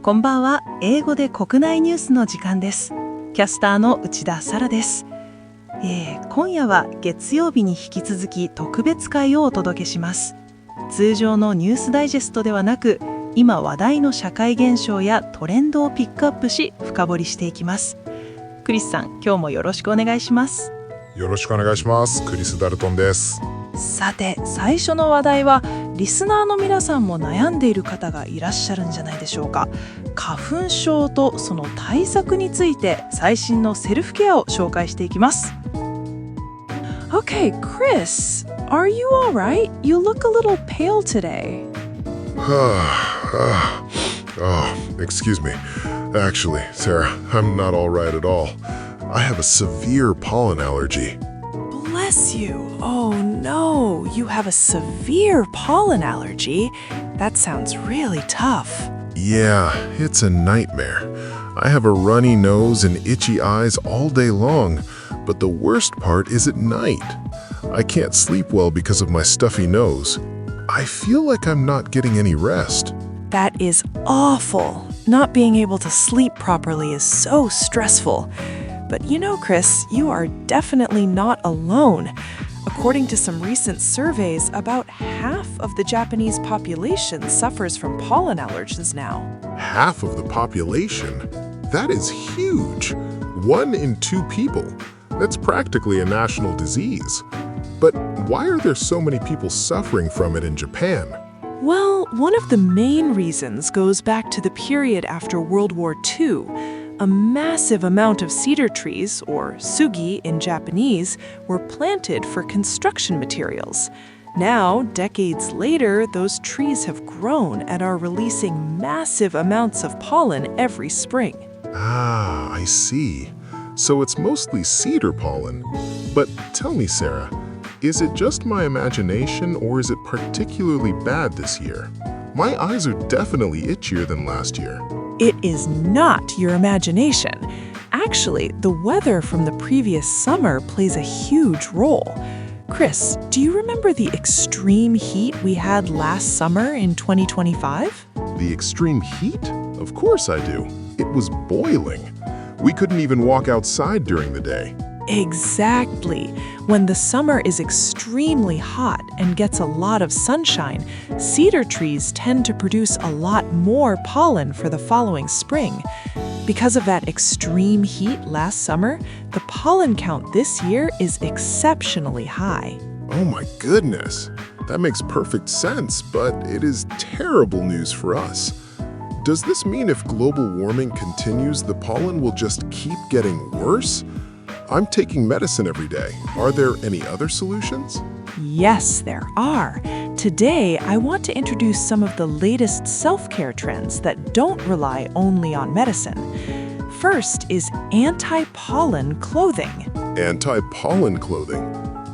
こんばんは。英語で国内ニュースの時間です。キャスターの内田サラです。今夜は月曜日に引き続き特別会をお届けします。通常のニュースダイジェストではなく、今話題の社会現象やトレンドをピックアップし深掘りしていきます。クリスさん、今日もよろしくお願いします。よろしくお願いします。クリス・ダルトンです。さて、最初の話題はリスナーの皆さんも悩んでいる方がいらっしゃるんじゃないでしょうか。花粉症とその対策について最新のセルフケアを紹介していきます。Okay, Chris, are you all right? You look a little pale today. Excuse me. Actually, Sarah, I'm not all right at all. I have a severe pollen allergy. Bless you. Oh no, you have a severe pollen allergy. That sounds really tough. Yeah, it's a nightmare. I have a runny nose and itchy eyes all day long, but the worst part is at night. I can't sleep well because of my stuffy nose. I feel like I'm not getting any rest. That is awful. Not being able to sleep properly is so stressful. But you know, Chris, you are definitely not alone. According to some recent surveys, about half of the Japanese population suffers from pollen allergens now. Half of the population? That is huge. 1 in 2 people. That's practically a national disease. But why are there so many people suffering from it in Japan? Well, one of the main reasons goes back to the period after World War II. A massive amount of cedar trees, or sugi in Japanese, were planted for construction materials. Now, decades later, those trees have grown and are releasing massive amounts of pollen every spring. Ah, I see. So it's mostly cedar pollen. But tell me, Sarah, is it just my imagination or is it particularly bad this year? My eyes are definitely itchier than last year. It is not your imagination. Actually, the weather from the previous summer plays a huge role. Chris, do you remember the extreme heat we had last summer in 2025? The extreme heat? Of course I do. It was boiling. We couldn't even walk outside during the day. Exactly. When the summer is extremely hot and gets a lot of sunshine, cedar trees tend to produce a lot more pollen for the following spring. Because of that extreme heat last summer, the pollen count this year is exceptionally high. Oh my goodness. That makes perfect sense, but it is terrible news for us. Does this mean if global warming continues, the pollen will just keep getting worse? I'm taking medicine every day. Are there any other solutions? Yes, there are. Today, I want to introduce some of the latest self-care trends that don't rely only on medicine. First is anti-pollen clothing. Anti-pollen clothing?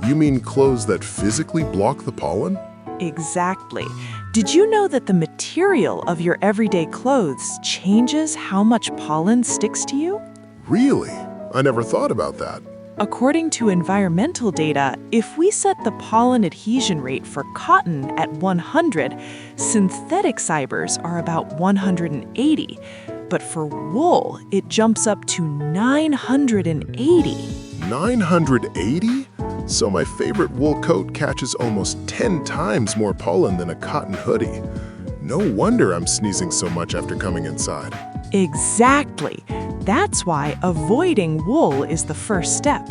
You mean clothes that physically block the pollen? Exactly. Did you know that the material of your everyday clothes changes how much pollen sticks to you? Really? I never thought about that. According to environmental data, if we set the pollen adhesion rate for cotton at 100, synthetic fibers are about 180. But for wool, it jumps up to 980. 980? So my favorite wool coat catches almost 10 times more pollen than a cotton hoodie. No wonder I'm sneezing so much after coming inside. Exactly. That's why avoiding wool is the first step.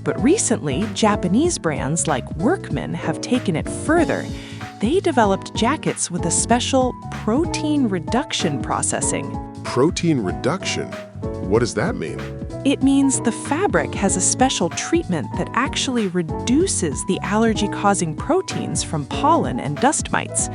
But recently, Japanese brands like Workman have taken it further. They developed jackets with a special protein reduction processing. Protein reduction? What does that mean? It means the fabric has a special treatment that actually reduces the allergy-causing proteins from pollen and dust mites.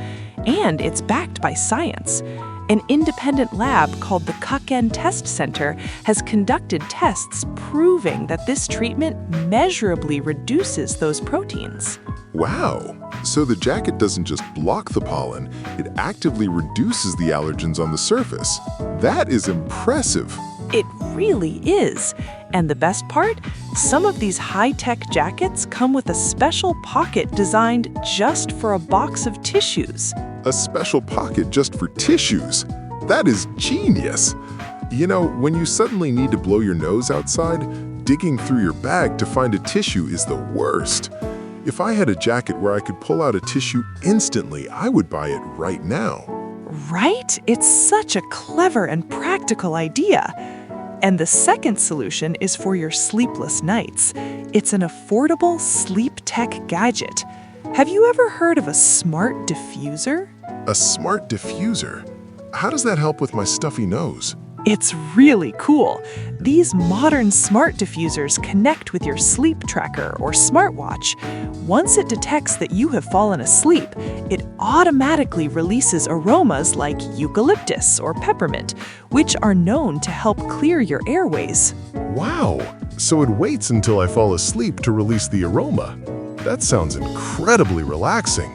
And it's backed by science. An independent lab called the Kaken Test Center has conducted tests proving that this treatment measurably reduces those proteins. Wow! So the jacket doesn't just block the pollen, it actively reduces the allergens on the surface. That is impressive! It really is. And the best part? Some of these high-tech jackets come with a special pocket designed just for a box of tissues. A special pocket just for tissues? That is genius. You know, when you suddenly need to blow your nose outside, digging through your bag to find a tissue is the worst. If I had a jacket where I could pull out a tissue instantly, I would buy it right now. Right? It's such a clever and practical idea. And the second solution is for your sleepless nights. It's an affordable sleep tech gadget. Have you ever heard of a smart diffuser? A smart diffuser? How does that help with my stuffy nose? It's really cool. These modern smart diffusers connect with your sleep tracker or smartwatch. Once it detects that you have fallen asleep, it automatically releases aromas like eucalyptus or peppermint, which are known to help clear your airways. Wow! So it waits until I fall asleep to release the aroma. That sounds incredibly relaxing.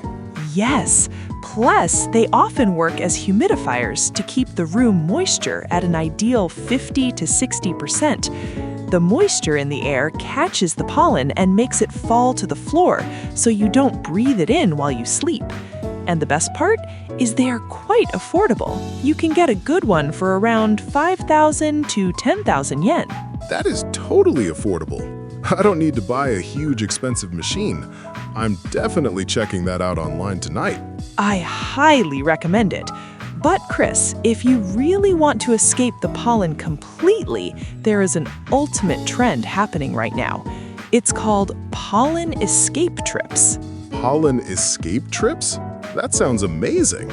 Yes. Plus, they often work as humidifiers to keep the room moisture at an ideal 50 to 60%. The moisture in the air catches the pollen and makes it fall to the floor, so you don't breathe it in while you sleep. And the best part is they are quite affordable. You can get a good one for around 5,000 to 10,000 yen. That is totally affordable. I don't need to buy a huge expensive machine. I'm definitely checking that out online tonight. I highly recommend it. But Chris, if you really want to escape the pollen completely, there is an ultimate trend happening right now. It's called pollen escape trips. Pollen escape trips? That sounds amazing.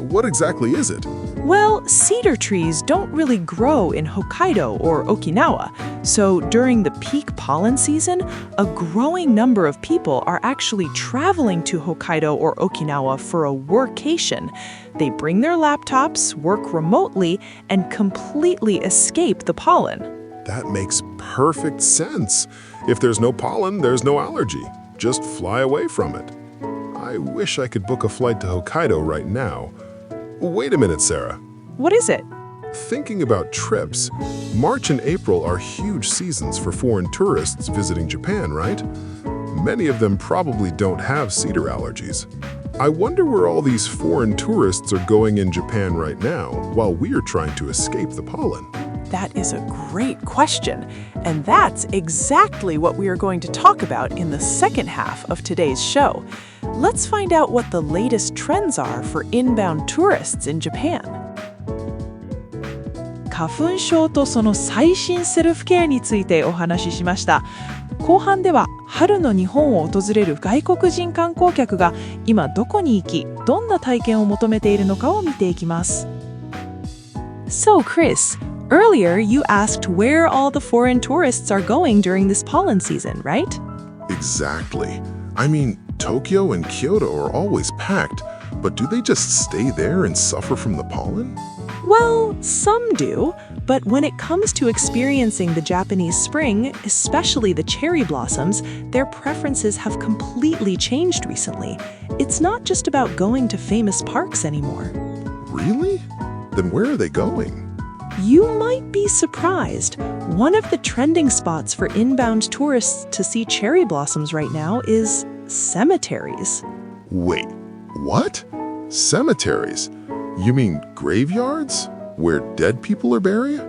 What exactly is it? Well, cedar trees don't really grow in Hokkaido or Okinawa, so during the peak pollen season, a growing number of people are actually traveling to Hokkaido or Okinawa for a workation. They bring their laptops, work remotely, and completely escape the pollen. That makes perfect sense. If there's no pollen, there's no allergy. Just fly away from it. I wish I could book a flight to Hokkaido right now. Wait a minute, Sarah. What is it? Thinking about trips, March and April are huge seasons for foreign tourists visiting Japan, right? Many of them probably don't have cedar allergies. I wonder where all these foreign tourists are going in Japan right now while we're trying to escape the pollen. That is a great question, and that's exactly what we are going to talk about in the second half of today's show. Let's find out what the latest trends are for inbound tourists in Japan. 花粉症とその最新セルフケアについてお話ししました。後半では春の日本を訪れる外国人観光客が今どこに行き、どんな体験を求めているのかを見ていきます。So, Chris, earlier you asked where all the foreign tourists are going during this pollen season, right? Exactly. I mean, Tokyo and Kyoto are always packed, but do they just stay there and suffer from the pollen? Well, some do, but when it comes to experiencing the Japanese spring, especially the cherry blossoms, their preferences have completely changed recently. It's not just about going to famous parks anymore. Really? Then where are they going? You might be surprised. One of the trending spots for inbound tourists to see cherry blossoms right now is cemeteries. Wait, what? Cemeteries? You mean graveyards? Where dead people are buried?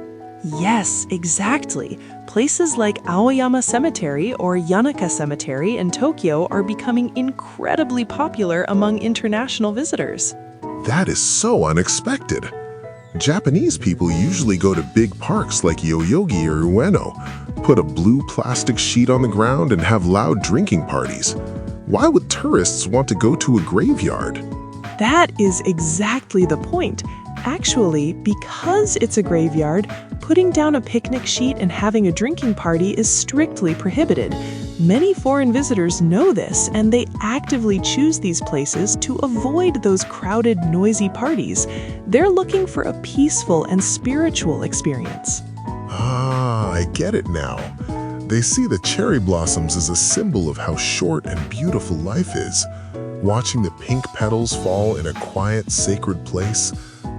Yes, exactly. Places like Aoyama Cemetery or Yanaka Cemetery in Tokyo are becoming incredibly popular among international visitors. That is so unexpected. Japanese people usually go to big parks like Yoyogi or Ueno, put a blue plastic sheet on the ground and have loud drinking parties. Why would tourists want to go to a graveyard? That is exactly the point. Actually, because it's a graveyard, putting down a picnic sheet and having a drinking party is strictly prohibited. Many foreign visitors know this, and they actively choose these places to avoid those crowded, noisy parties. They're looking for a peaceful and spiritual experience. Ah, I get it now. They see the cherry blossoms as a symbol of how short and beautiful life is. Watching the pink petals fall in a quiet, sacred place,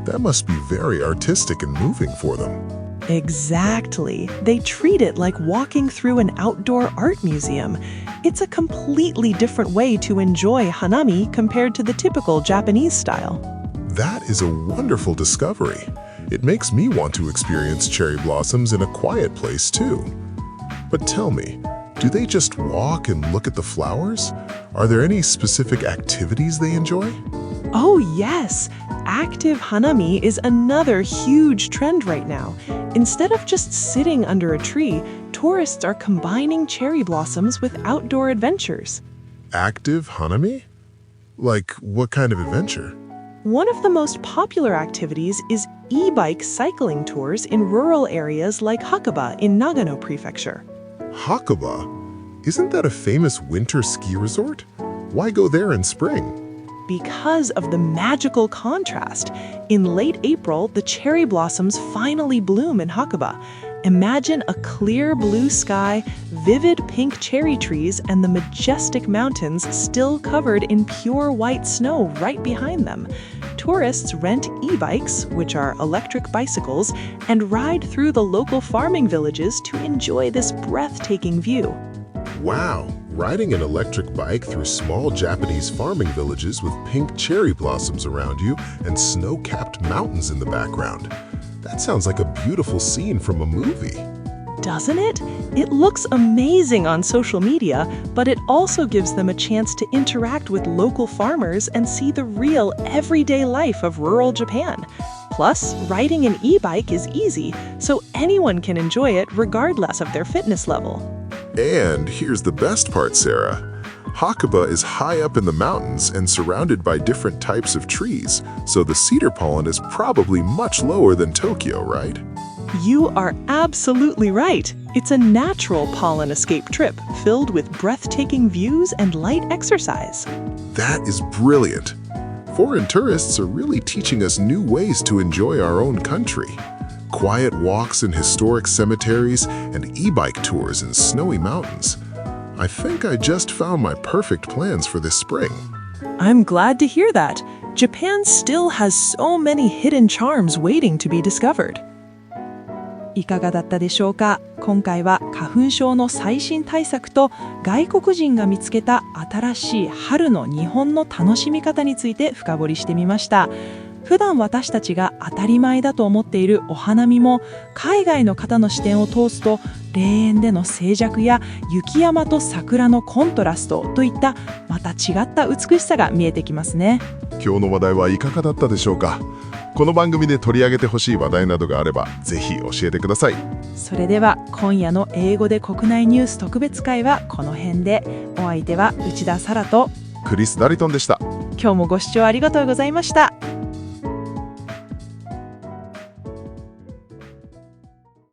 that must be very artistic and moving for them. Exactly. They treat it like walking through an outdoor art museum. It's a completely different way to enjoy hanami compared to the typical Japanese style. That is a wonderful discovery. It makes me want to experience cherry blossoms in a quiet place too. But tell me, do they just walk and look at the flowers? Are there any specific activities they enjoy? Oh, yes! Active hanami is another huge trend right now. Instead of just sitting under a tree, tourists are combining cherry blossoms with outdoor adventures. Active hanami? Like, what kind of adventure? One of the most popular activities is e-bike cycling tours in rural areas like Hakuba in Nagano Prefecture. Hakuba? Isn't that a famous winter ski resort? Why go there in spring? Because of the magical contrast. In late April, the cherry blossoms finally bloom in Hakuba. Imagine a clear blue sky, vivid pink cherry trees, and the majestic mountains still covered in pure white snow right behind them. Tourists rent e-bikes, which are electric bicycles, and ride through the local farming villages to enjoy this breathtaking view. Wow, riding an electric bike through small Japanese farming villages with pink cherry blossoms around you and snow-capped mountains in the background. That sounds like a beautiful scene from a movie. Doesn't it? It looks amazing on social media, but it also gives them a chance to interact with local farmers and see the real everyday life of rural Japan. Plus, riding an e-bike is easy, so anyone can enjoy it regardless of their fitness level. And here's the best part, Sarah. Hakuba is high up in the mountains and surrounded by different types of trees, so the cedar pollen is probably much lower than Tokyo, right? You are absolutely right. It's a natural pollen escape trip filled with breathtaking views and light exercise. That is brilliant. Foreign tourists are really teaching us new ways to enjoy our own country. Quiet walks in historic cemeteries and e-bike tours in snowy mountains. I think I just found my perfect plans for this spring. I'm glad to hear that. Japan still has so many hidden charms waiting to be discovered. いかがだったでしょうか。今回は花粉症の最新対策と外国人が見つけた新しい春の日本の楽しみ方について深掘りしてみました。普段私たちが当たり前だと思っているお花見も海外の方の視点を通すと霊園での静寂や雪山と桜のコントラストといったまた違った美しさが見えてきますね。今日の話題はいかがだったでしょうか。この番組で取り上げてほしい話題などがあればぜひ教えてください。それでは今夜の英語で国内ニュース特別会はこの辺で。お相手は内田サラとクリス・ダリトンでした。今日もご視聴ありがとうございました。